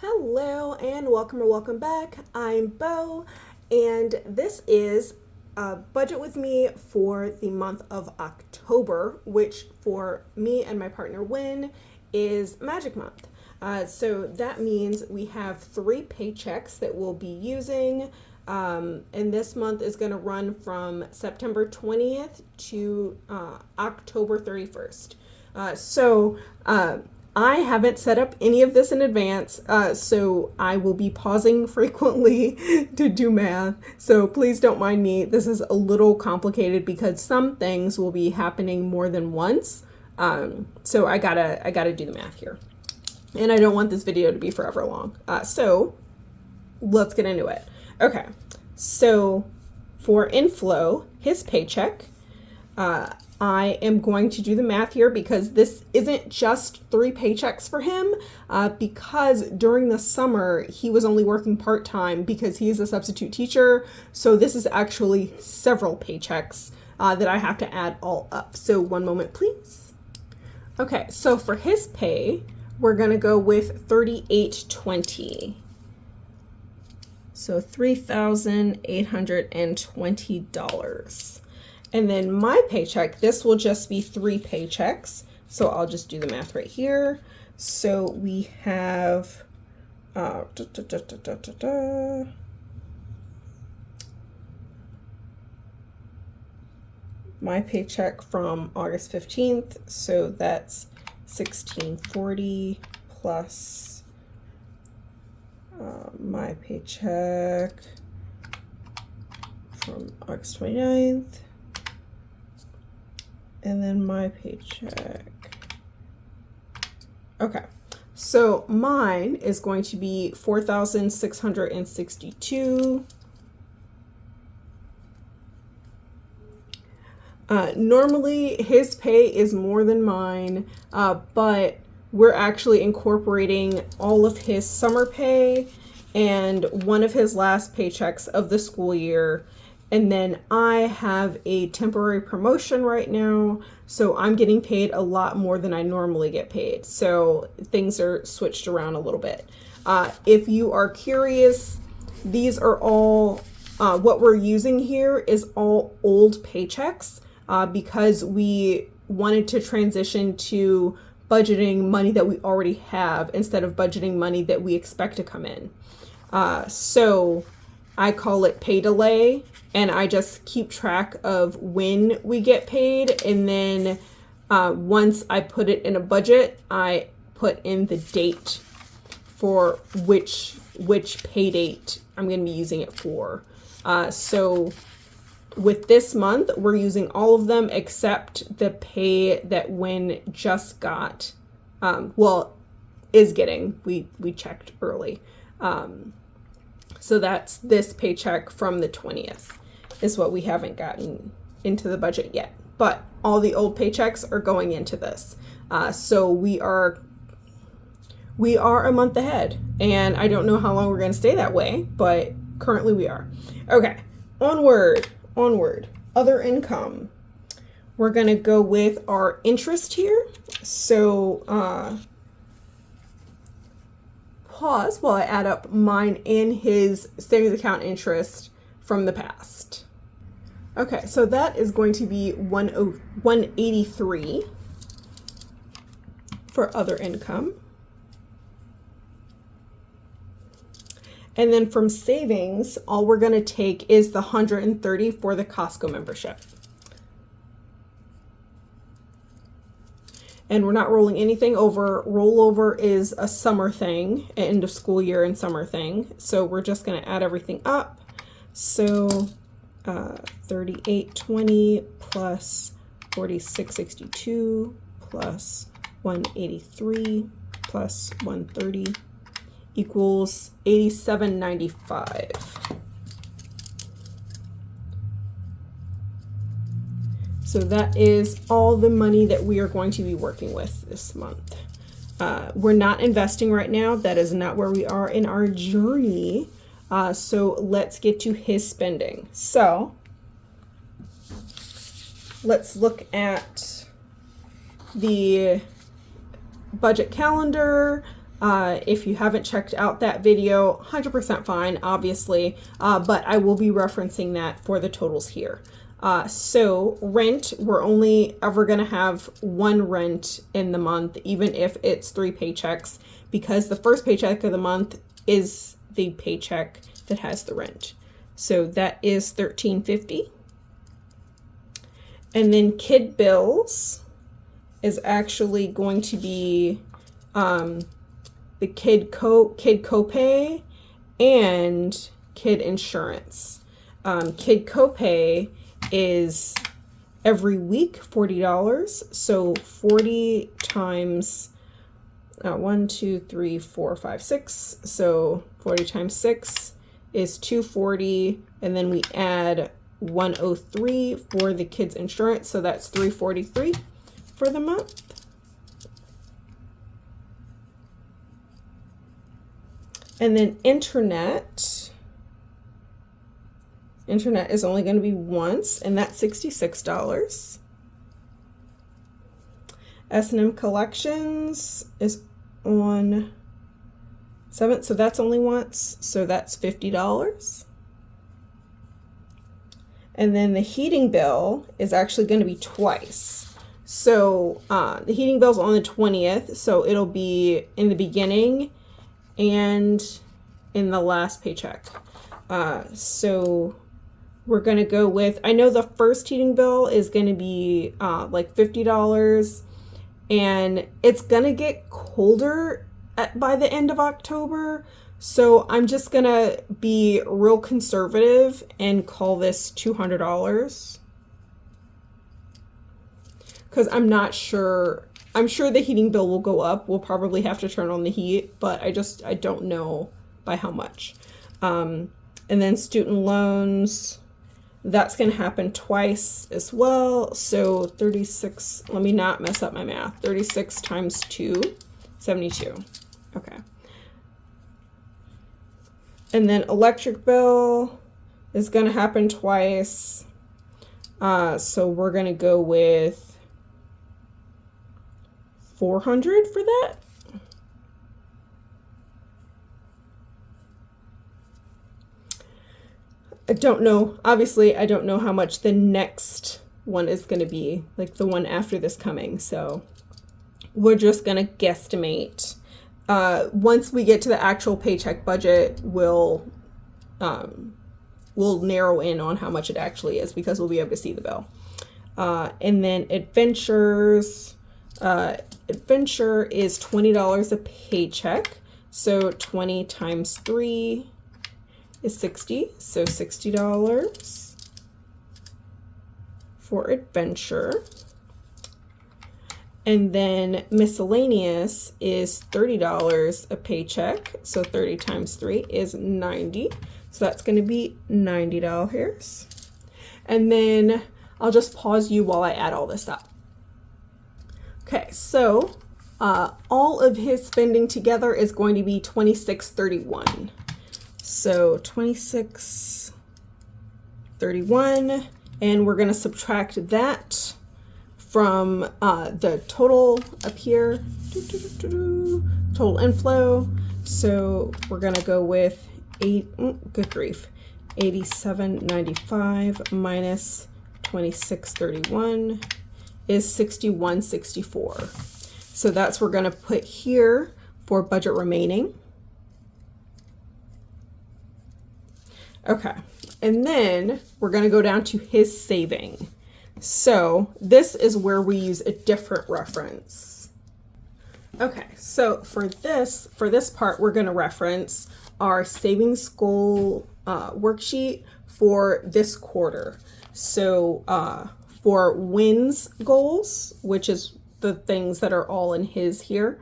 Hello and welcome or welcome back. I'm Bo, and this is Budget with Me for the month of October, which for me and my partner Win is Magic Month. So that means we have 3 paychecks that we'll be using, and this month is going to run from September 20th to October 31st. I haven't set up any of this in advance, so I will be pausing frequently to do math. So please don't mind me. This is a little complicated because some things will be happening more than once. So I gotta do the math here, and I don't want this video to be forever long. So let's get into it. Okay, so for inflow, his paycheck. I am going to do the math here because this isn't just 3 paychecks for him, because during the summer he was only working part-time because he is a substitute teacher. So this is actually several paychecks that I have to add all up. So one moment, please. Okay, so for his pay, we're going to go with $38.20. So $3,820. And then my paycheck, this will just be 3 paychecks. So I'll just do the math right here. So we have my paycheck from August 15th. So that's $16.40 plus my paycheck from August 29th. And then my paycheck. Okay, so mine is going to be $4,662. Normally his pay is more than mine, but we're actually incorporating all of his summer pay and one of his last paychecks of the school year. And then I have a temporary promotion right now, so I'm getting paid a lot more than I normally get paid. So things are switched around a little bit. If you are curious, these are all, what we're using here is all old paychecks because we wanted to transition to budgeting money that we already have instead of budgeting money that we expect to come in. So I call it pay delay. And I just keep track of when we get paid. And then once I put it in a budget, I put in the date for which pay date I'm going to be using it for. So with this month, we're using all of them except the pay that Win just got. Is getting. We checked early. So that's this paycheck from the 20th. Is what we haven't gotten into the budget yet, but all the old paychecks are going into this. So we are a month ahead, and I don't know how long we're going to stay that way, but currently we are. Okay, onward. Other income. We're going to go with our interest here. So pause while I add up mine and his savings account interest from the past. Okay, so that is going to be 183 for other income. And then from savings, all we're going to take is the 130 for the Costco membership. And we're not rolling anything over. Rollover is a summer thing, end of school year and summer thing. So we're just going to add everything up. So 38.20 plus 46.62 plus 183 plus 130 equals 87.95. So that is all the money that we are going to be working with this month. We're not investing right now. That is not where we are in our journey. So let's get to his spending. So let's look at the budget calendar. If you haven't checked out that video, 100% fine, obviously, but I will be referencing that for the totals here. So rent, we're only ever going to have one rent in the month, even if it's 3 paychecks, because the first paycheck of the month is the paycheck that has the rent. So that is $13.50. And then kid bills is actually going to be the kid copay and kid insurance. Kid copay is every week $40. So 40 times 1, 2, 3, 4, 5, 6. So 40 times 6 is 240, and then we add 103 for the kids insurance, so that's 343 for the month. And then internet is only going to be once, and that's $66. S&M collections is on 7th, so that's only once, so that's $50. And then the heating bill is actually going to be twice. So the heating bill's on the 20th, so it'll be in the beginning and in the last paycheck. So we're going to go with, I know the first heating bill is going to be like $50, and it's going to get colder by the end of October. So I'm just going to be real conservative and call this $200. Because I'm not sure. I'm sure the heating bill will go up. We'll probably have to turn on the heat, but I don't know by how much. And then student loans, that's going to happen twice as well. So 36, let me not mess up my math. 36 times 2, 72. Okay. And then electric bill is going to happen twice. So we're going to go with 400 for that. I don't know. Obviously, I don't know how much the next one is going to be, like the one after this coming. So we're just going to guesstimate. Once we get to the actual paycheck budget, we'll narrow in on how much it actually is, because we'll be able to see the bill. And then adventures. Adventure is $20 a paycheck. So 20 times 3 is 60. So $60 for adventure. And then miscellaneous is $30 a paycheck. So 30 times 3 is 90. So that's going to be $90. And then I'll just pause you while I add all this up. Okay, so all of his spending together is going to be $26.31. So $26.31, and we're going to subtract that from the total up here, total inflow. So we're going to go with good grief, $87.95 minus $26.31 is $61.64. So that's what we're going to put here for budget remaining. Okay, and then we're going to go down to his saving. So this is where we use a different reference. Okay, so for this part, we're going to reference our savings goal worksheet for this quarter. So for wins goals, which is the things that are all in his here,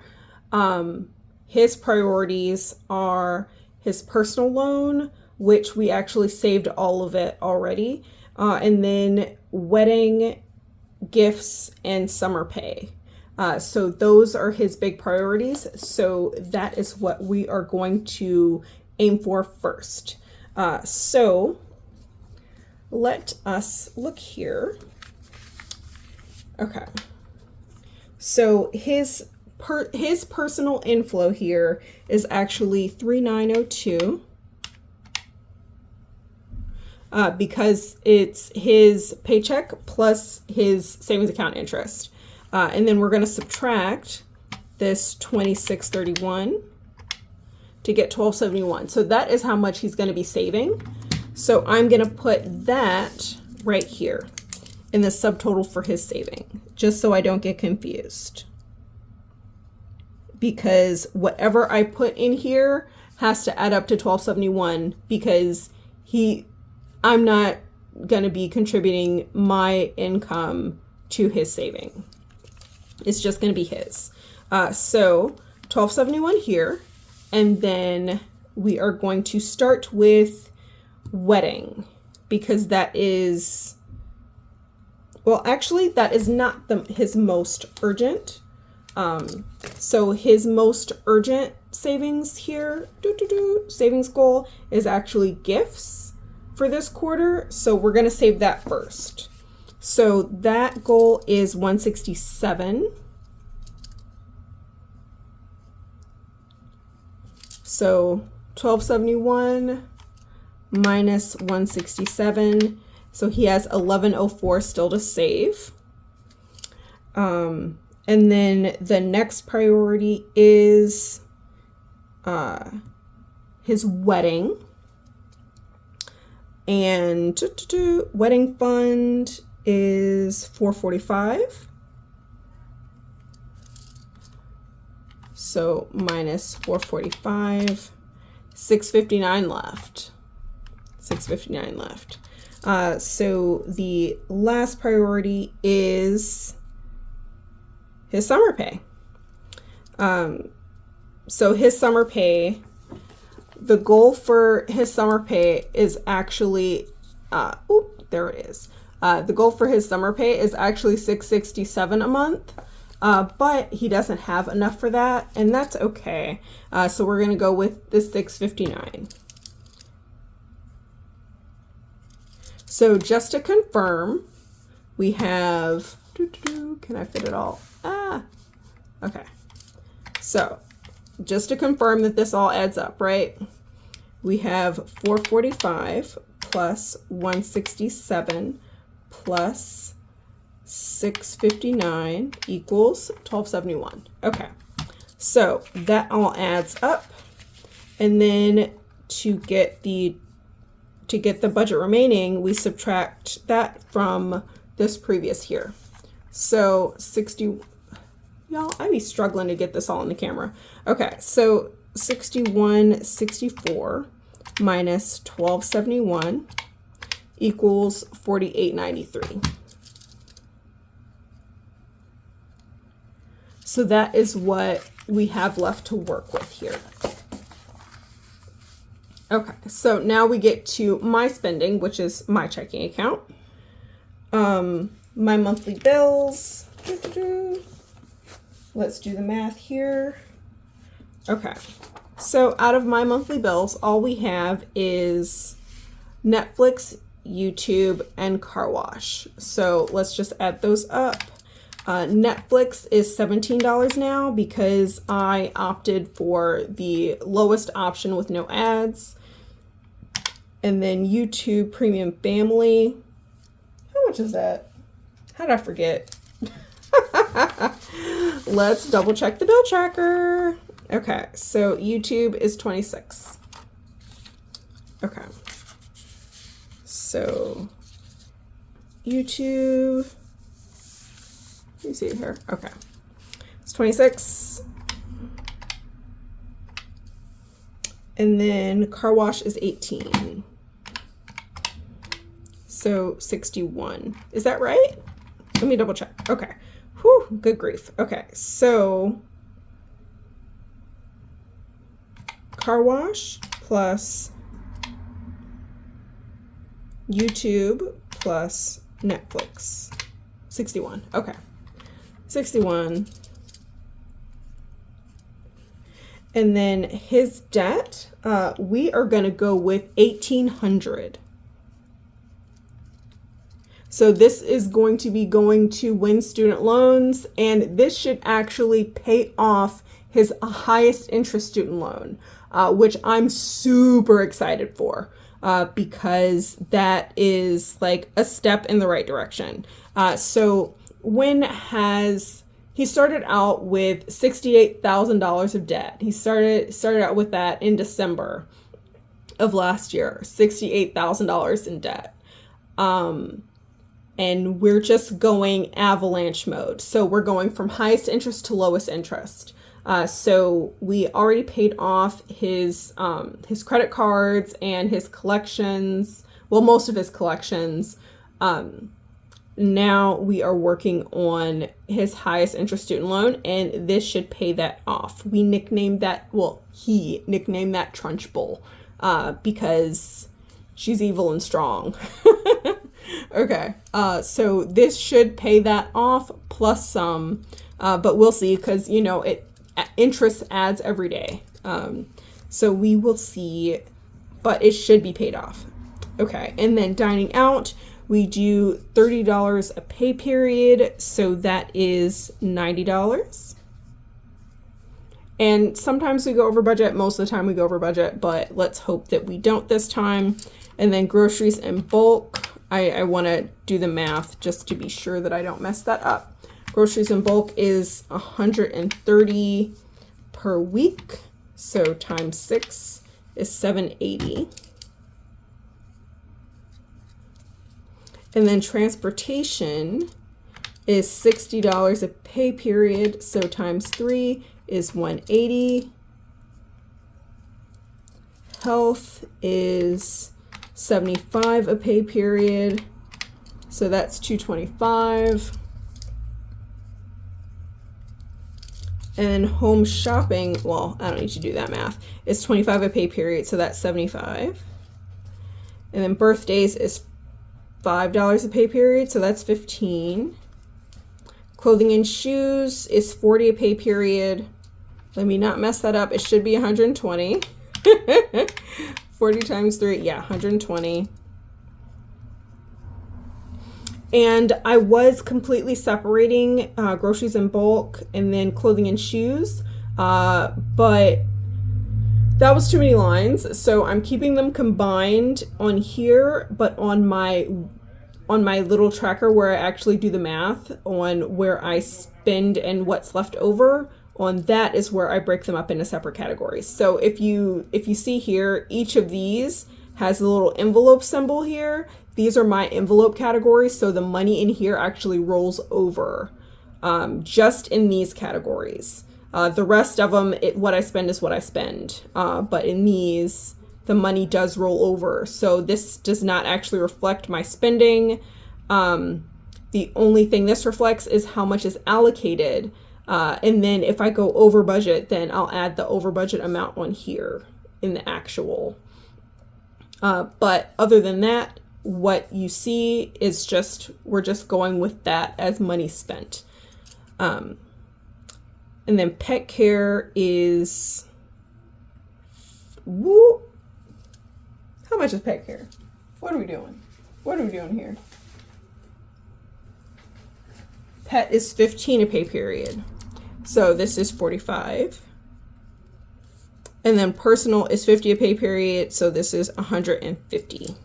his priorities are his personal loan, which we actually saved all of it already, and then wedding, gifts, and summer pay. So those are his big priorities. So that is what we are going to aim for first. So let us look here. Okay. So his his personal inflow here is actually 3902. Because it's his paycheck plus his savings account interest. And then we're going to subtract this 2631 to get 1271. So that is how much he's going to be saving. So I'm going to put that right here in the subtotal for his saving, just so I don't get confused. Because whatever I put in here has to add up to 1271, because I'm not going to be contributing my income to his saving. It's just going to be his. So 1271 here. And then we are going to start with wedding, because that is, well, actually that is not his most urgent. So his most urgent savings here, savings goal is actually gifts for this quarter. So we're going to save that first. So that goal is 167. So 1271 minus 167. So he has 1104 still to save. And then the next priority is his wedding. And wedding fund is 445. So minus 445, 659 left. 659 left. So the last priority is his summer pay. So his summer pay, the goal for his summer pay is actually, there it is. The goal for his summer pay is actually $667 a month. But he doesn't have enough for that, and that's okay. So we're going to go with the $659. So just to confirm, we have, can I fit it all? Okay. So just to confirm that this all adds up, right? We have 445 plus 167 plus 659 equals 1271. Okay, so that all adds up, and then to get the budget remaining, we subtract that from this previous here. So 60, y'all, I'd be struggling to get this all in the camera. Okay, so 6164 minus 1271 equals 4893. So that is what we have left to work with here. Okay, so now we get to my spending, which is my checking account. My monthly bills. Let's do the math here. Okay, so out of my monthly bills, all we have is Netflix, YouTube, and car wash. So let's just add those up. Netflix is $17 now because I opted for the lowest option with no ads. And then YouTube Premium Family. How much is that? How did I forget? Let's double check the bill tracker. Okay, so YouTube is 26. Okay. So YouTube, let me see it here. Okay. It's 26. And then car wash is 18. So 61. Is that right? Let me double check. Okay. Whew, good grief. Okay. So car wash plus YouTube plus Netflix. 61. Okay. 61. And then his debt, we are going to go with $1,800. So this is going to be going to Win Student Loans, and this should actually pay off his highest interest student loan, which I'm super excited for, because that is like a step in the right direction. So Win he started out with $68,000 of debt. He started out with that in December of last year, $68,000 in debt. And we're just going avalanche mode. So we're going from highest interest to lowest interest. So we already paid off his credit cards and his collections. Well, most of his collections. Now we are working on his highest interest student loan, and this should pay that off. We nicknamed that, well, he nicknamed that Trunchbull, because she's evil and strong. Okay, so this should pay that off plus some, but we'll see, because, you know, interest adds every day. So we will see, but it should be paid off. Okay, and then dining out, we do $30 a pay period, so that is $90. And sometimes we go over budget, most of the time we go over budget, but let's hope that we don't this time. And then groceries in bulk, I want to do the math just to be sure that I don't mess that up. Groceries in bulk is $130 per week, so times 6 is $780. And then transportation is $60 a pay period, so times 3 is $180. Health is $75 a pay period, so that's $225. And home shopping, well, I don't need to do that math, is $25 a pay period, so that's $75. And then birthdays is $5 a pay period, so that's $15. Clothing and shoes is $40 a pay period. Let me not mess that up. It should be $120. 40 times 3, yeah, $120. And I was completely separating groceries in bulk and then clothing and shoes, but that was too many lines, so I'm keeping them combined on here, but on my little tracker where I actually do the math on where I spend and what's left over, on that is where I break them up into separate categories. So if you see here, each of these has a little envelope symbol here. These are my envelope categories, so the money in here actually rolls over just in these categories. The rest of them, what I spend is what I spend. But in these, the money does roll over. So this does not actually reflect my spending. The only thing this reflects is how much is allocated. And then if I go over budget, then I'll add the over budget amount on here in the actual. But other than that, what you see is we're just going with that as money spent. And then pet care is, woo, how much is pet care? What are we doing? What are we doing here? Pet is $15 a pay period. So this is $45. And then personal is $50 a pay period. So this is $150.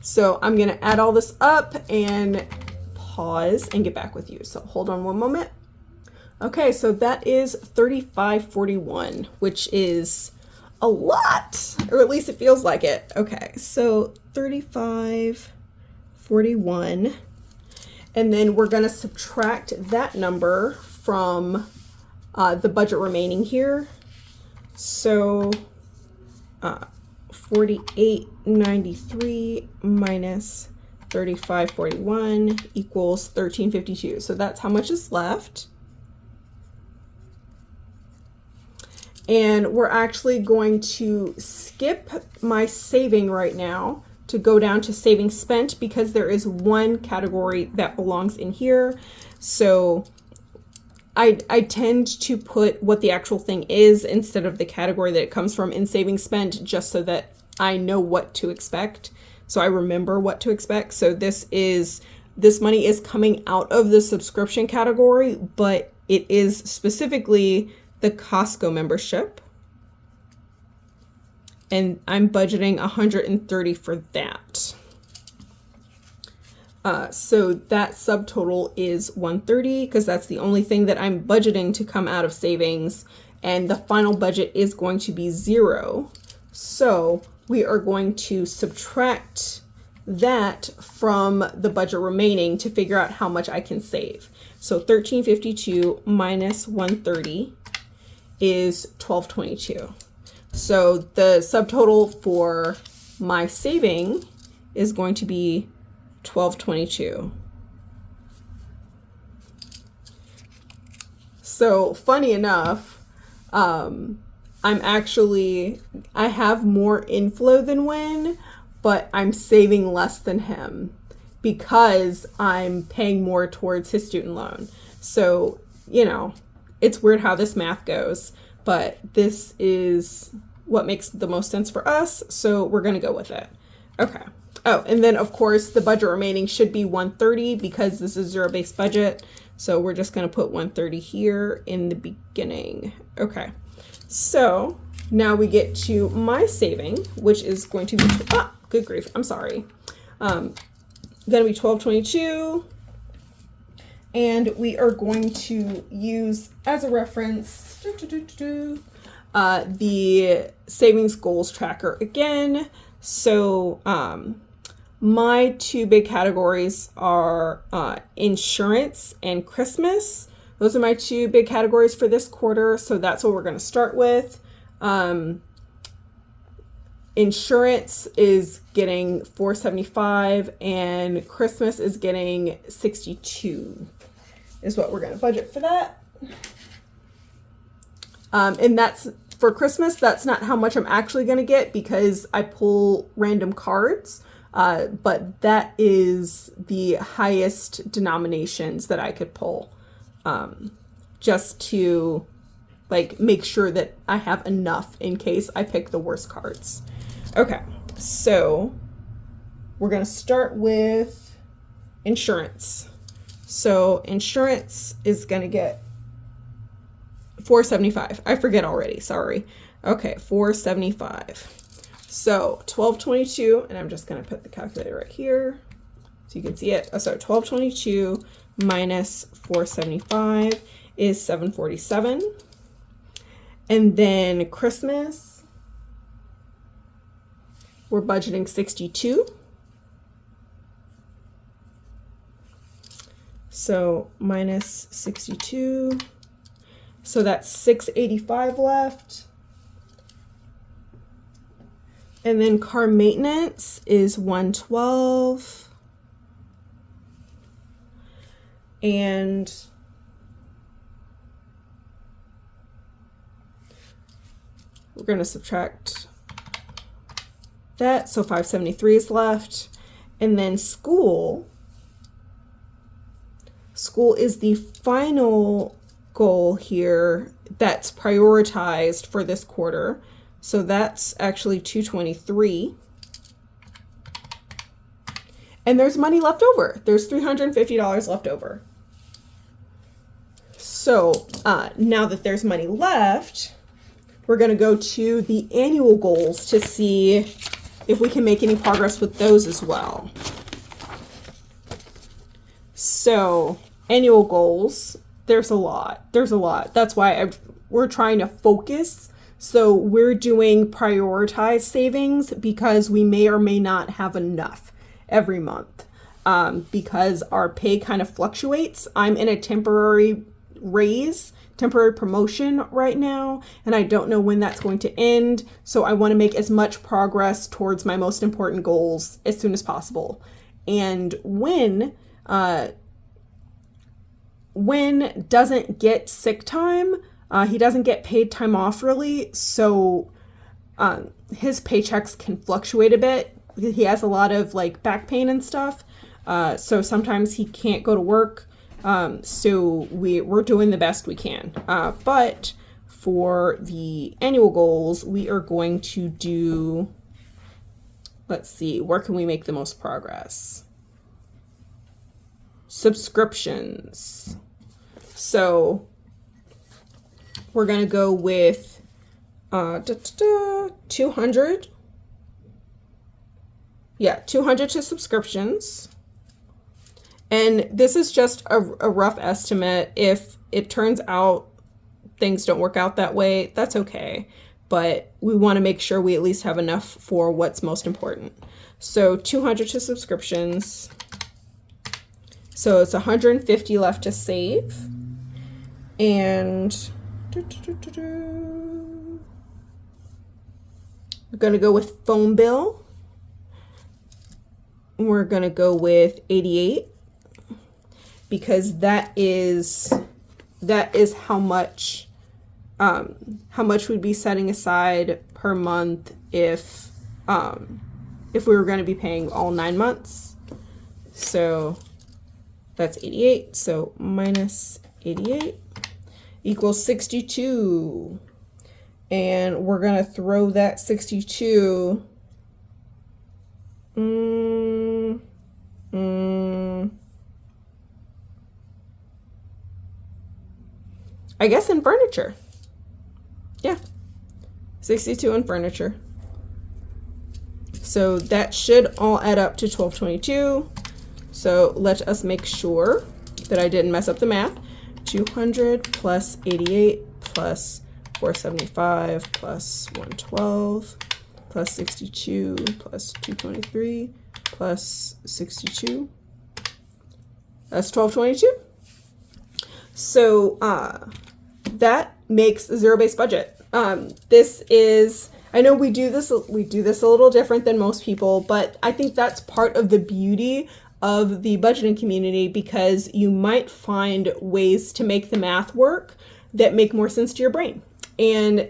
So I'm going to add all this up and pause and get back with you. So hold on one moment. Okay, so that is $35.41, which is a lot, or at least it feels like it. Okay, so $35.41, and then we're going to subtract that number from the budget remaining here. So $48.93 minus $35.41 equals $13.52. So that's how much is left. And we're actually going to skip my saving right now to go down to saving spent, because there is one category that belongs in here. So I tend to put what the actual thing is instead of the category that it comes from in saving spent, just so that I know what to expect. So I remember what to expect. So this is this money is coming out of the subscription category, but it is specifically the Costco membership. And I'm budgeting $130 for that. So that subtotal is $130 because that's the only thing that I'm budgeting to come out of savings. And the final budget is going to be $0. So we are going to subtract that from the budget remaining to figure out how much I can save. So $13.52 minus $130 is $12.22. So the subtotal for my saving is going to be $12.22. So funny enough, I have more inflow than Win, but I'm saving less than him because I'm paying more towards his student loan. So, you know, it's weird how this math goes, but this is what makes the most sense for us. So we're going to go with it. Okay. Oh, and then of course the budget remaining should be $130 because this is zero-based budget. So we're just going to put $130 here in the beginning. Okay. So now we get to my saving, which is going to be, good grief, I'm sorry. Going to be $12.22. And we are going to use as a reference the savings goals tracker again. So my two big categories are insurance and Christmas. Those are my two big categories for this quarter. So that's what we're going to start with. Insurance is getting $475 and Christmas is getting $62 is what we're going to budget for that. And that's for Christmas. That's not how much I'm actually going to get because I pull random cards. But that is the highest denominations that I could pull, just to like make sure that I have enough in case I pick the worst cards. Okay, so we're going to start with insurance. So insurance is going to get $475. I forget already. Sorry. Okay, $475. So $12.22, and I'm just going to put the calculator right here so you can see it. So $12.22 minus $475 is $747. And then Christmas, we're budgeting $62. So minus 62. So that's $685 left. And then car maintenance is $112. And we're going to subtract that. So $573 is left. And then school is the final goal here that's prioritized for this quarter. So that's actually $223. And there's money left over. There's $350 left over. So now that there's money left, we're going to go to the annual goals to see if we can make any progress with those as well. So annual goals, there's a lot. That's why we're trying to focus. So we're doing prioritized savings because we may or may not have enough every month because our pay kind of fluctuates. I'm in a temporary promotion right now, and I don't know when that's going to end. So I want to make as much progress towards my most important goals as soon as possible. And when doesn't get sick time, he doesn't get paid time off really, so his paychecks can fluctuate a bit. He has a lot of like back pain and stuff, so sometimes he can't go to work. So we're doing the best we can. But for the annual goals, we are going to do, let's see, where can we make the most progress? subscriptions. So we're going to go with 200. Yeah, 200 to subscriptions. And this is just a rough estimate. If it turns out things don't work out that way, that's okay. But we want to make sure we at least have enough for what's most important. So 200 to subscriptions. So it's 150 left to save. And we're going to go with phone bill. We're going to go with 88 because that is how much we'd be setting aside per month if we were going to be paying all 9 months. So that's 88. So minus 88 equals 62. And we're going to throw that 62 I guess in furniture. Yeah. 62 in furniture. So that should all add up to 1222. So let us make sure that I didn't mess up the math. 200 plus 88 plus 475 plus 112 plus 62 plus 223 plus 62. That's 1222. So that makes a zero-based budget. This is, I know we do this a little different than most people, but I think that's part of the beauty of the budgeting community, because you might find ways to make the math work that make more sense to your brain. And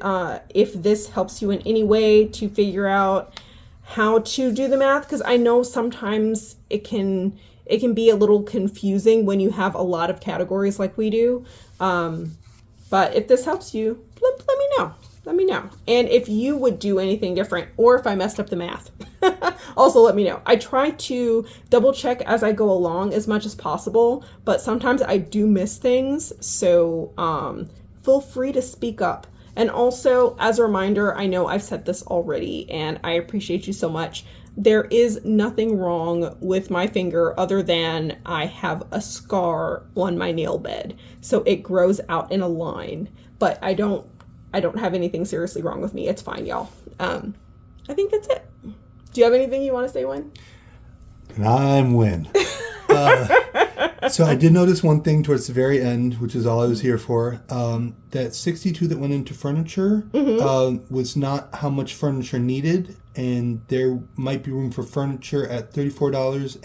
if this helps you in any way to figure out how to do the math, because I know sometimes it can be a little confusing when you have a lot of categories like we do. But if this helps you, let me know. Let me know. And if you would do anything different, or if I messed up the math, also let me know. I try to double check as I go along as much as possible, but sometimes I do miss things. So feel free to speak up. And also, as a reminder, I know I've said this already, and I appreciate you so much. There is nothing wrong with my finger other than I have a scar on my nail bed. So it grows out in a line, but I don't have anything seriously wrong with me. It's fine, y'all. I think that's it. Do you have anything you want to say, Win? And I'm Win. So I did notice one thing towards the very end, which is all I was here for. That 62 that went into furniture was not how much furniture needed, and there might be room for furniture at $34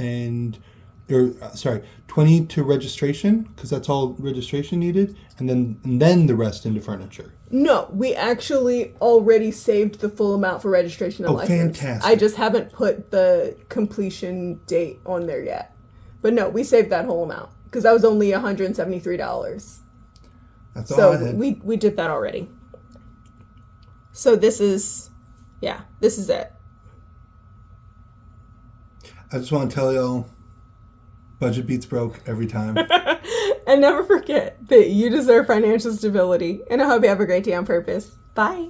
$20 to registration, because that's all registration needed, and then the rest into furniture. No, we actually already saved the full amount for registration and license. Fantastic. I just haven't put the completion date on there yet. But no, we saved that whole amount because that was only $173. That's all I had. So we did that already. So this is it. I just want to tell y'all, budget beats broke every time. And never forget that you deserve financial stability. And I hope you have a great day on purpose. Bye.